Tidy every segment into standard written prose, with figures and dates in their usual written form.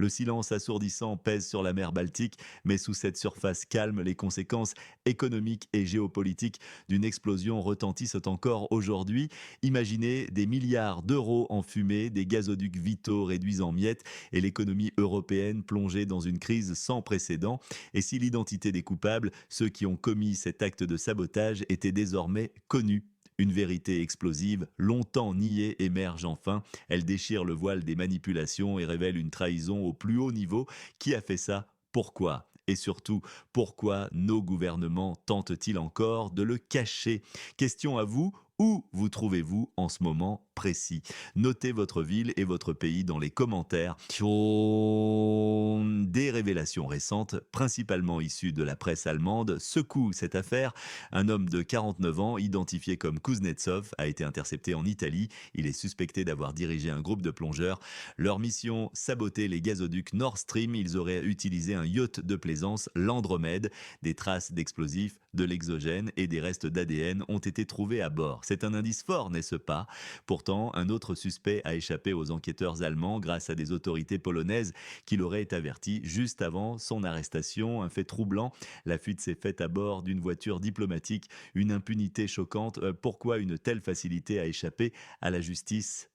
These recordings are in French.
Le silence assourdissant pèse sur la mer Baltique, mais sous cette surface calme, les conséquences économiques et géopolitiques d'une explosion retentissent encore aujourd'hui. Imaginez des milliards d'euros en fumée, des gazoducs vitaux réduits en miettes et l'économie européenne plongée dans une crise sans précédent. Et si l'identité des coupables, ceux qui ont commis cet acte de sabotage, était désormais connue? Une vérité explosive, longtemps niée, émerge enfin. Elle déchire le voile des manipulations et révèle une trahison au plus haut niveau. Qui a fait ça? Pourquoi? Et surtout, pourquoi nos gouvernements tentent-ils encore de le cacher? Question à vous. Où vous trouvez-vous en ce moment précis? Notez votre ville et votre pays dans les commentaires. Des révélations récentes, principalement issues de la presse allemande, secouent cette affaire. Un homme de 49 ans, identifié comme Kuznetsov, a été intercepté en Italie. Il est suspecté d'avoir dirigé un groupe de plongeurs. Leur mission, saboter les gazoducs Nord Stream. Ils auraient utilisé un yacht de plaisance, l'Andromède. Des traces d'explosifs, de l'exogène et des restes d'ADN ont été trouvés à bord. C'est un indice fort, n'est-ce pas? Pourtant, un autre suspect a échappé aux enquêteurs allemands grâce à des autorités polonaises qui l'auraient averti juste avant son arrestation. Un fait troublant, la fuite s'est faite à bord d'une voiture diplomatique, une impunité choquante. Pourquoi une telle facilité à échapper à la justice?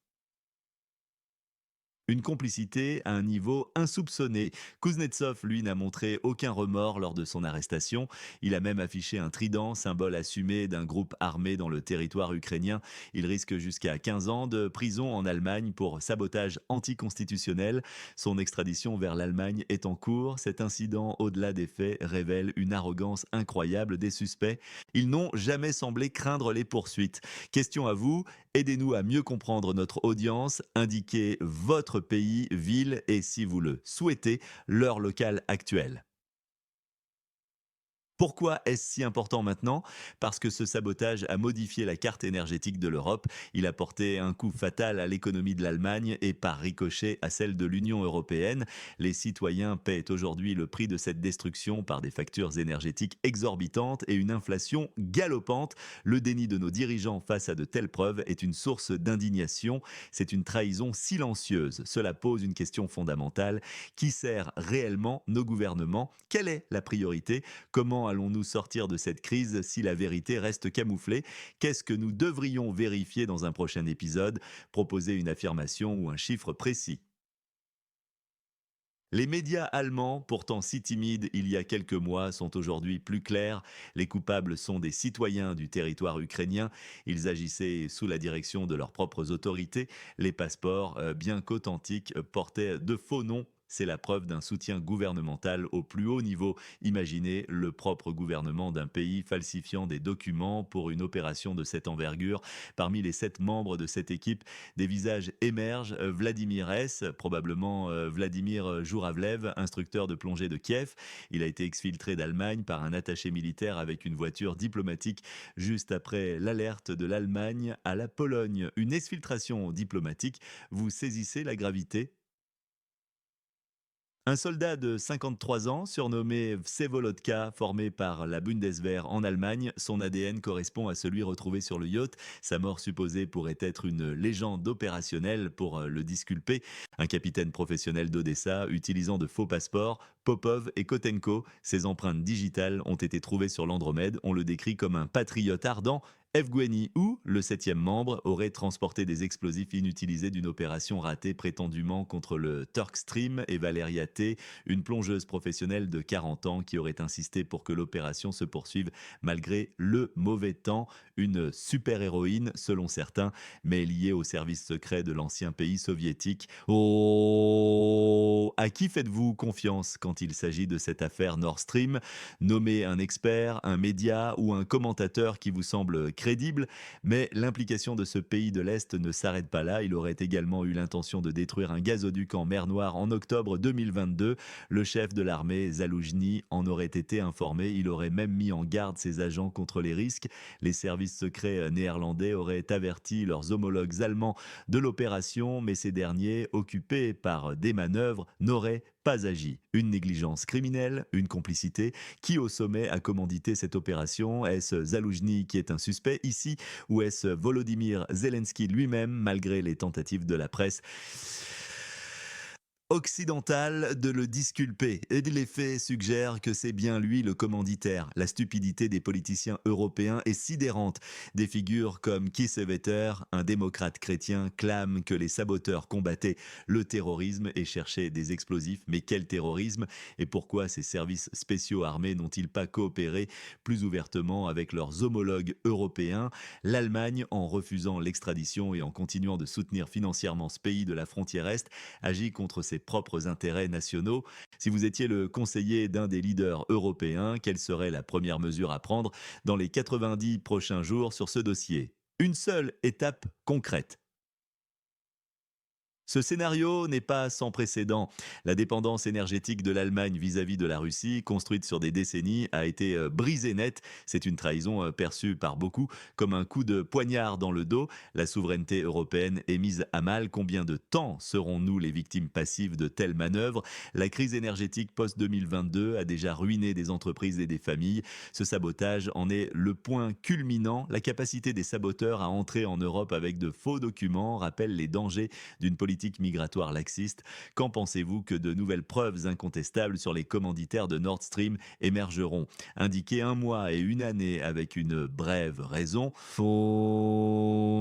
Une complicité à un niveau insoupçonné. Kuznetsov, lui, n'a montré aucun remords lors de son arrestation. Il a même affiché un trident, symbole assumé d'un groupe armé dans le territoire ukrainien. Il risque jusqu'à 15 ans de prison en Allemagne pour sabotage anticonstitutionnel. Son extradition vers l'Allemagne est en cours. Cet incident, au-delà des faits, révèle une arrogance incroyable des suspects. Ils n'ont jamais semblé craindre les poursuites. Question à vous, aidez-nous à mieux comprendre notre audience, indiquez votre pays, ville et, si vous le souhaitez, l'heure locale actuelle. Pourquoi est-ce si important maintenant? Parce que ce sabotage a modifié la carte énergétique de l'Europe. Il a porté un coup fatal à l'économie de l'Allemagne et par ricochet à celle de l'Union européenne. Les citoyens paient aujourd'hui le prix de cette destruction par des factures énergétiques exorbitantes et une inflation galopante. Le déni de nos dirigeants face à de telles preuves est une source d'indignation. C'est une trahison silencieuse. Cela pose une question fondamentale. Qui sert réellement nos gouvernements? Quelle est la priorité? Comment allons-nous sortir de cette crise si la vérité reste camouflée? Qu'est-ce que nous devrions vérifier dans un prochain épisode? Proposer une affirmation ou un chiffre précis. Les médias allemands, pourtant si timides il y a quelques mois, sont aujourd'hui plus clairs. Les coupables sont des citoyens du territoire ukrainien. Ils agissaient sous la direction de leurs propres autorités. Les passeports, bien qu'authentiques, portaient de faux noms. C'est la preuve d'un soutien gouvernemental au plus haut niveau. Imaginez le propre gouvernement d'un pays falsifiant des documents pour une opération de cette envergure. Parmi les 7 membres de cette équipe, des visages émergent. Vladimir S., probablement Vladimir Jouravlev, instructeur de plongée de Kiev. Il a été exfiltré d'Allemagne par un attaché militaire avec une voiture diplomatique juste après l'alerte de l'Allemagne à la Pologne. Une exfiltration diplomatique, vous saisissez la gravité? Un soldat de 53 ans, surnommé Vsevolodka, formé par la Bundeswehr en Allemagne, son ADN correspond à celui retrouvé sur le yacht. Sa mort supposée pourrait être une légende opérationnelle pour le disculper. Un capitaine professionnel d'Odessa utilisant de faux passeports, Popov et Kotenko, ses empreintes digitales ont été trouvées sur l'Andromède. On le décrit comme un patriote ardent. Evgueni ou, le 7e membre, aurait transporté des explosifs inutilisés d'une opération ratée prétendument contre le Turk Stream et Valeria T, une plongeuse professionnelle de 40 ans qui aurait insisté pour que l'opération se poursuive malgré le mauvais temps. Une super-héroïne, selon certains, mais liée au service secret de l'ancien pays soviétique. Oh, à qui faites-vous confiance quand il s'agit de cette affaire Nord Stream? Nommez un expert, un média ou un commentateur qui vous semble crédible, mais l'implication de ce pays de l'Est ne s'arrête pas là. Il aurait également eu l'intention de détruire un gazoduc en mer Noire en octobre 2022. Le chef de l'armée, Zaloujny, en aurait été informé. Il aurait même mis en garde ses agents contre les risques. Les services secrets néerlandais auraient averti leurs homologues allemands de l'opération, mais ces derniers, occupés par des manœuvres, n'auraient pas agi. Une négligence criminelle, une complicité. Qui au sommet a commandité cette opération? Est-ce Zaloujny qui est un suspect ici ou est-ce Volodymyr Zelensky lui-même malgré les tentatives de la presse? Occidental de le disculper. Et les faits suggèrent que c'est bien lui le commanditaire. La stupidité des politiciens européens est sidérante. Des figures comme Kiesewetter, un démocrate chrétien, clament que les saboteurs combattaient le terrorisme et cherchaient des explosifs. Mais quel terrorisme? Et pourquoi ces services spéciaux armés n'ont-ils pas coopéré plus ouvertement avec leurs homologues européens? L'Allemagne, en refusant l'extradition et en continuant de soutenir financièrement ce pays de la frontière Est, agit contre ses propres intérêts nationaux. Si vous étiez le conseiller d'un des leaders européens, quelle serait la première mesure à prendre dans les 90 prochains jours sur ce dossier? Une seule étape concrète. Ce scénario n'est pas sans précédent. La dépendance énergétique de l'Allemagne vis-à-vis de la Russie, construite sur des décennies, a été brisée net. C'est une trahison perçue par beaucoup comme un coup de poignard dans le dos. La souveraineté européenne est mise à mal. Combien de temps serons-nous les victimes passives de telles manœuvres? La crise énergétique post-2022 a déjà ruiné des entreprises et des familles. Ce sabotage en est le point culminant. La capacité des saboteurs à entrer en Europe avec de faux documents rappelle les dangers d'une politique migratoire laxiste. Qu'en pensez-vous que de nouvelles preuves incontestables sur les commanditaires de Nord Stream émergeront? Indiquer un mois et une année avec une brève raison.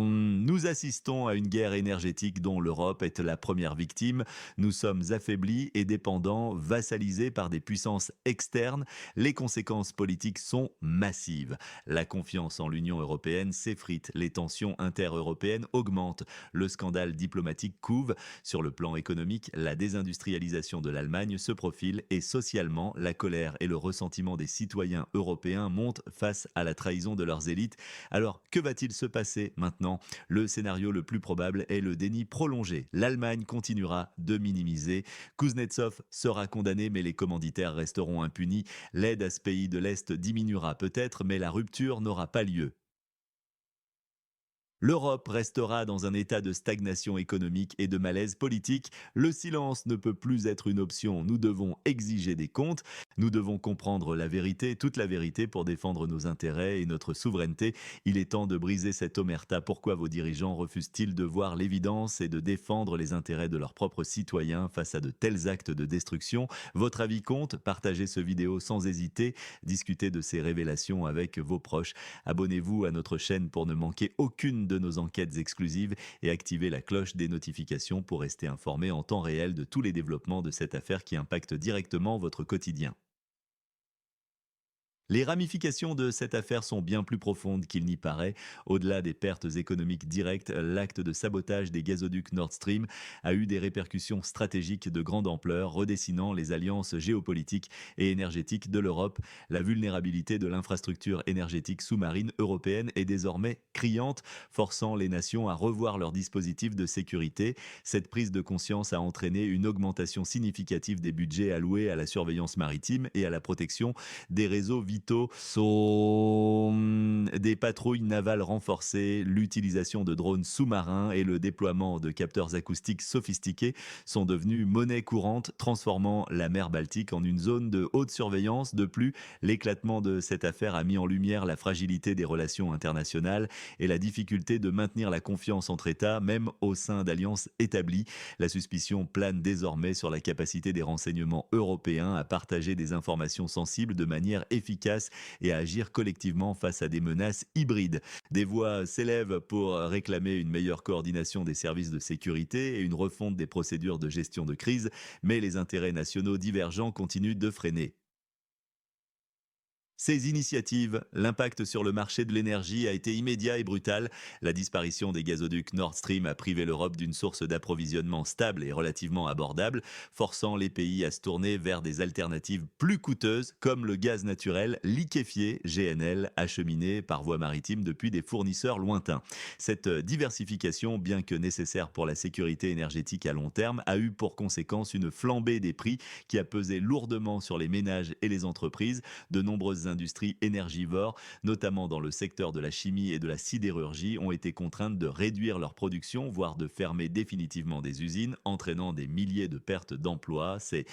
Nous assistons à une guerre énergétique dont l'Europe est la première victime. Nous sommes affaiblis et dépendants, vassalisés par des puissances externes. Les conséquences politiques sont massives. La confiance en l'Union européenne s'effrite, les tensions intereuropéennes augmentent, le scandale diplomatique couve. Sur le plan économique, la désindustrialisation de l'Allemagne se profile et socialement, la colère et le ressentiment des citoyens européens montent face à la trahison de leurs élites. Alors, que va-t-il se passer maintenant? Le scénario le plus probable est le déni prolongé. L'Allemagne continuera de minimiser. Kuznetsov sera condamné, mais les commanditaires resteront impunis. L'aide à ce pays de l'Est diminuera peut-être, mais la rupture n'aura pas lieu. L'Europe restera dans un état de stagnation économique et de malaise politique. Le silence ne peut plus être une option. Nous devons exiger des comptes. Nous devons comprendre la vérité, toute la vérité pour défendre nos intérêts et notre souveraineté. Il est temps de briser cette omerta. Pourquoi vos dirigeants refusent-ils de voir l'évidence et de défendre les intérêts de leurs propres citoyens face à de tels actes de destruction? Votre avis compte. Partagez ce vidéo sans hésiter. Discutez de ces révélations avec vos proches. Abonnez-vous à notre chaîne pour ne manquer aucune de nos enquêtes exclusives et activez la cloche des notifications pour rester informé en temps réel de tous les développements de cette affaire qui impacte directement votre quotidien. Les ramifications de cette affaire sont bien plus profondes qu'il n'y paraît. Au-delà des pertes économiques directes, l'acte de sabotage des gazoducs Nord Stream a eu des répercussions stratégiques de grande ampleur, redessinant les alliances géopolitiques et énergétiques de l'Europe. La vulnérabilité de l'infrastructure énergétique sous-marine européenne est désormais criante, forçant les nations à revoir leurs dispositifs de sécurité. Cette prise de conscience a entraîné une augmentation significative des budgets alloués à la surveillance maritime et à la protection des réseaux vitaux sont des patrouilles navales renforcées, l'utilisation de drones sous-marins et le déploiement de capteurs acoustiques sophistiqués sont devenus monnaie courante, transformant la mer Baltique en une zone de haute surveillance. De plus, l'éclatement de cette affaire a mis en lumière la fragilité des relations internationales et la difficulté de maintenir la confiance entre États, même au sein d'alliances établies. La suspicion plane désormais sur la capacité des renseignements européens à partager des informations sensibles de manière efficace et à agir collectivement face à des menaces hybrides. Des voix s'élèvent pour réclamer une meilleure coordination des services de sécurité et une refonte des procédures de gestion de crise, mais les intérêts nationaux divergents continuent de freiner. Ces initiatives, l'impact sur le marché de l'énergie a été immédiat et brutal. La disparition des gazoducs Nord Stream a privé l'Europe d'une source d'approvisionnement stable et relativement abordable, forçant les pays à se tourner vers des alternatives plus coûteuses comme le gaz naturel liquéfié GNL acheminé par voie maritime depuis des fournisseurs lointains. Cette diversification, bien que nécessaire pour la sécurité énergétique à long terme, a eu pour conséquence une flambée des prix qui a pesé lourdement sur les ménages et les entreprises. De nombreuses industries énergivores, notamment dans le secteur de la chimie et de la sidérurgie, ont été contraintes de réduire leur production, voire de fermer définitivement des usines, entraînant des milliers de pertes d'emplois. C'est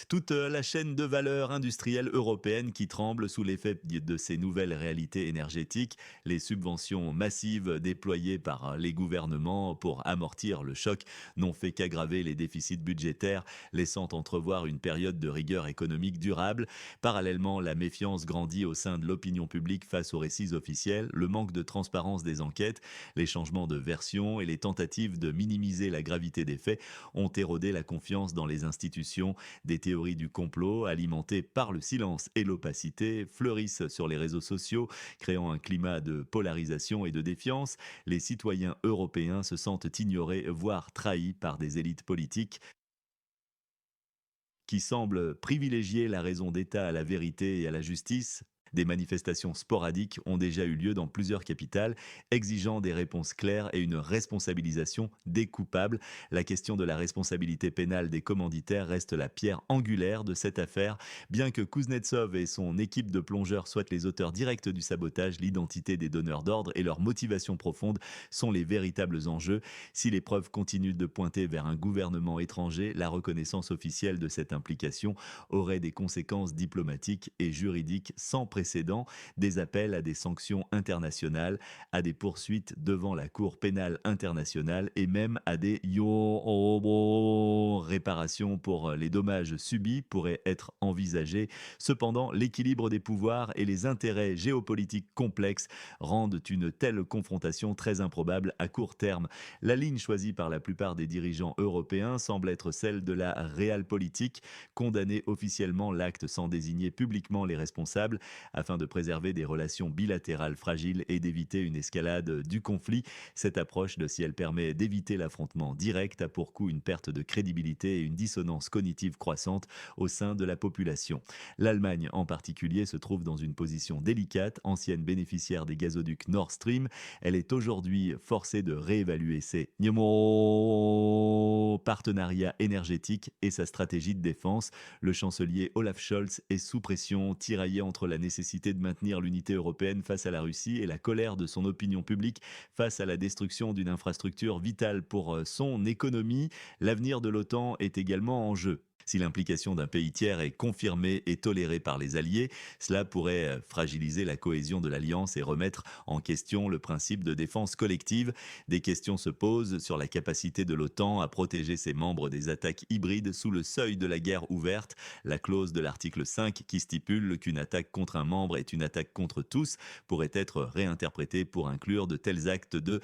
Toute la chaîne de valeur industrielle européenne qui tremble sous l'effet de ces nouvelles réalités énergétiques, les subventions massives déployées par les gouvernements pour amortir le choc n'ont fait qu'aggraver les déficits budgétaires, laissant entrevoir une période de rigueur économique durable. Parallèlement, la méfiance grandit au sein de l'opinion publique face aux récits officiels, le manque de transparence des enquêtes, les changements de version et les tentatives de minimiser la gravité des faits ont érodé la confiance dans les institutions. Des théories du complot, alimentées par le silence et l'opacité, fleurissent sur les réseaux sociaux, créant un climat de polarisation et de défiance. Les citoyens européens se sentent ignorés, voire trahis par des élites politiques qui semblent privilégier la raison d'État à la vérité et à la justice. Des manifestations sporadiques ont déjà eu lieu dans plusieurs capitales, exigeant des réponses claires et une responsabilisation des coupables. La question de la responsabilité pénale des commanditaires reste la pierre angulaire de cette affaire. Bien que Kuznetsov et son équipe de plongeurs soient les auteurs directs du sabotage, l'identité des donneurs d'ordre et leur motivation profonde sont les véritables enjeux. Si les preuves continuent de pointer vers un gouvernement étranger, la reconnaissance officielle de cette implication aurait des conséquences diplomatiques et juridiques sans précédent, des appels à des sanctions internationales, à des poursuites devant la Cour pénale internationale et même à des réparations pour les dommages subis pourraient être envisagés. Cependant, l'équilibre des pouvoirs et les intérêts géopolitiques complexes rendent une telle confrontation très improbable à court terme. La ligne choisie par la plupart des dirigeants européens semble être celle de la realpolitik, condamner officiellement l'acte sans désigner publiquement les responsables afin de préserver des relations bilatérales fragiles et d'éviter une escalade du conflit. Cette approche, si elle permet d'éviter l'affrontement direct, a pour coup une perte de crédibilité et une dissonance cognitive croissante au sein de la population. L'Allemagne en particulier se trouve dans une position délicate, ancienne bénéficiaire des gazoducs Nord Stream. Elle est aujourd'hui forcée de réévaluer ses partenariats énergétiques et sa stratégie de défense. Le chancelier Olaf Scholz est sous pression, tiraillé entre la nécessité de maintenir l'unité européenne face à la Russie et la colère de son opinion publique face à la destruction d'une infrastructure vitale pour son économie. L'avenir de l'OTAN est également en jeu. Si l'implication d'un pays tiers est confirmée et tolérée par les alliés, cela pourrait fragiliser la cohésion de l'Alliance et remettre en question le principe de défense collective. Des questions se posent sur la capacité de l'OTAN à protéger ses membres des attaques hybrides sous le seuil de la guerre ouverte. La clause de l'article 5 qui stipule qu'une attaque contre un membre est une attaque contre tous pourrait être réinterprétée pour inclure de tels actes de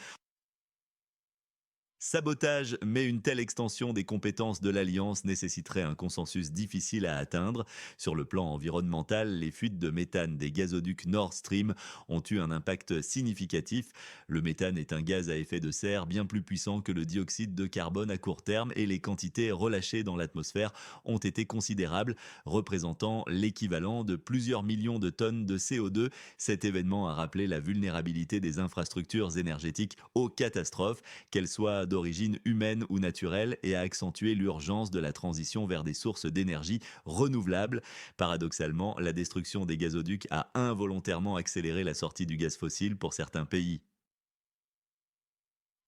sabotage, mais une telle extension des compétences de l'Alliance nécessiterait un consensus difficile à atteindre. Sur le plan environnemental, les fuites de méthane des gazoducs Nord Stream ont eu un impact significatif. Le méthane est un gaz à effet de serre bien plus puissant que le dioxyde de carbone à court terme et les quantités relâchées dans l'atmosphère ont été considérables, représentant l'équivalent de plusieurs millions de tonnes de CO2. Cet événement a rappelé la vulnérabilité des infrastructures énergétiques aux catastrophes, qu'elles soient d'origine humaine ou naturelle, et a accentué l'urgence de la transition vers des sources d'énergie renouvelables. Paradoxalement, la destruction des gazoducs a involontairement accéléré la sortie du gaz fossile pour certains pays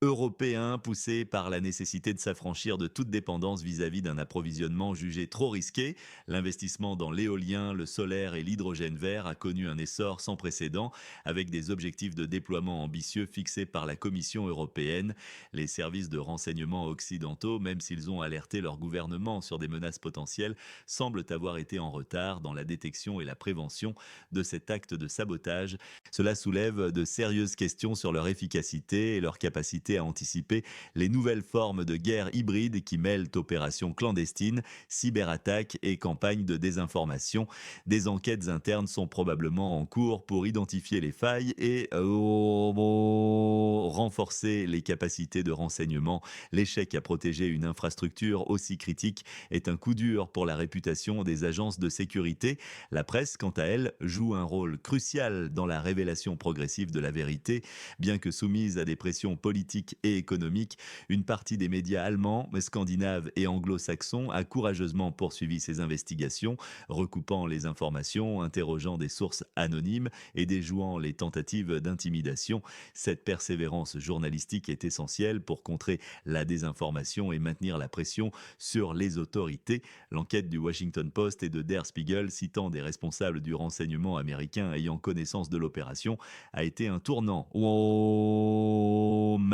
européen poussé par la nécessité de s'affranchir de toute dépendance vis-à-vis d'un approvisionnement jugé trop risqué. L'investissement dans l'éolien, le solaire et l'hydrogène vert a connu un essor sans précédent avec des objectifs de déploiement ambitieux fixés par la Commission européenne. Les services de renseignement occidentaux, même s'ils ont alerté leur gouvernement sur des menaces potentielles, semblent avoir été en retard dans la détection et la prévention de cet acte de sabotage. Cela soulève de sérieuses questions sur leur efficacité et leur capacité à anticiper les nouvelles formes de guerre hybride qui mêlent opérations clandestines, cyberattaques et campagnes de désinformation. Des enquêtes internes sont probablement en cours pour identifier les failles et renforcer les capacités de renseignement. L'échec à protéger une infrastructure aussi critique est un coup dur pour la réputation des agences de sécurité. La presse, quant à elle, joue un rôle crucial dans la révélation progressive de la vérité, bien que soumise à des pressions politiques politique et économique. Une partie des médias allemands, scandinaves et anglo-saxons a courageusement poursuivi ces investigations, recoupant les informations, interrogeant des sources anonymes et déjouant les tentatives d'intimidation. Cette persévérance journalistique est essentielle pour contrer la désinformation et maintenir la pression sur les autorités. L'enquête du Washington Post et de Der Spiegel, citant des responsables du renseignement américain ayant connaissance de l'opération, a été un tournant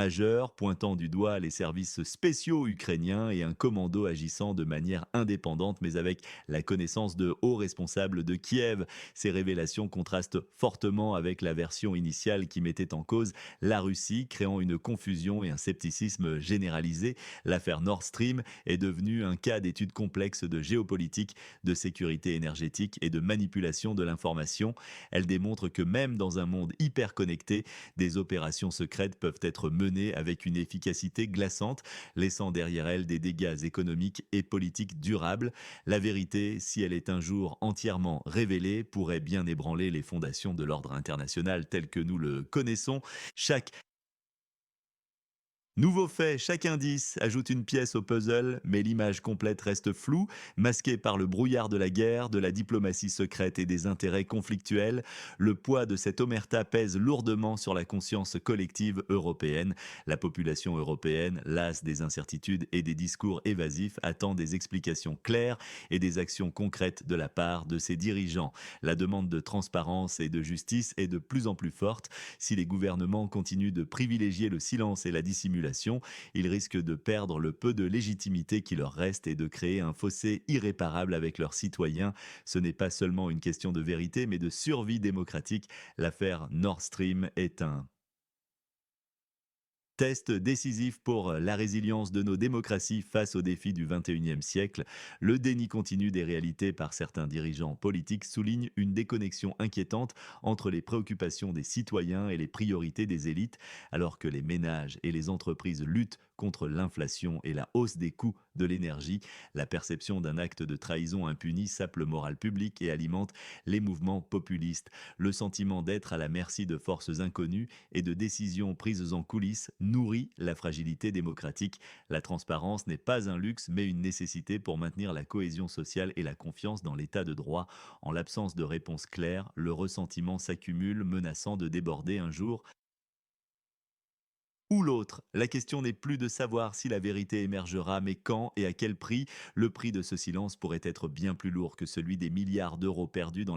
majeur, pointant du doigt les services spéciaux ukrainiens et un commando agissant de manière indépendante mais avec la connaissance de hauts responsables de Kiev. Ces révélations contrastent fortement avec la version initiale qui mettait en cause la Russie, créant une confusion et un scepticisme généralisé. L'affaire Nord Stream est devenue un cas d'étude complexe de géopolitique, de sécurité énergétique et de manipulation de l'information. Elle démontre que même dans un monde hyper connecté, des opérations secrètes peuvent être menées avec une efficacité glaçante, laissant derrière elles des dégâts économiques et politiques durables. La vérité, si elle est un jour entièrement révélée, pourrait bien ébranler les fondations de l'ordre international tel que nous le connaissons. Chaque nouveau fait, chaque indice ajoute une pièce au puzzle, mais l'image complète reste floue, masquée par le brouillard de la guerre, de la diplomatie secrète et des intérêts conflictuels. Le poids de cette omerta pèse lourdement sur la conscience collective européenne. La population européenne, lasse des incertitudes et des discours évasifs, attend des explications claires et des actions concrètes de la part de ses dirigeants. La demande de transparence et de justice est de plus en plus forte. Si les gouvernements continuent de privilégier le silence et la dissimulation, ils risquent de perdre le peu de légitimité qui leur reste et de créer un fossé irréparable avec leurs citoyens. Ce n'est pas seulement une question de vérité, mais de survie démocratique. L'affaire Nord Stream est un test décisif pour la résilience de nos démocraties face aux défis du 21e siècle. Le déni continu des réalités par certains dirigeants politiques souligne une déconnexion inquiétante entre les préoccupations des citoyens et les priorités des élites, alors que les ménages et les entreprises luttent contre l'inflation et la hausse des coûts de l'énergie. La perception d'un acte de trahison impuni sape le moral public et alimente les mouvements populistes. Le sentiment d'être à la merci de forces inconnues et de décisions prises en coulisses nourrit la fragilité démocratique. La transparence n'est pas un luxe mais une nécessité pour maintenir la cohésion sociale et la confiance dans l'état de droit. En l'absence de réponse claire, le ressentiment s'accumule, menaçant de déborder un jour ou l'autre. La question n'est plus de savoir si la vérité émergera, mais quand et à quel prix. Le prix de ce silence pourrait être bien plus lourd que celui des milliards d'euros perdus dans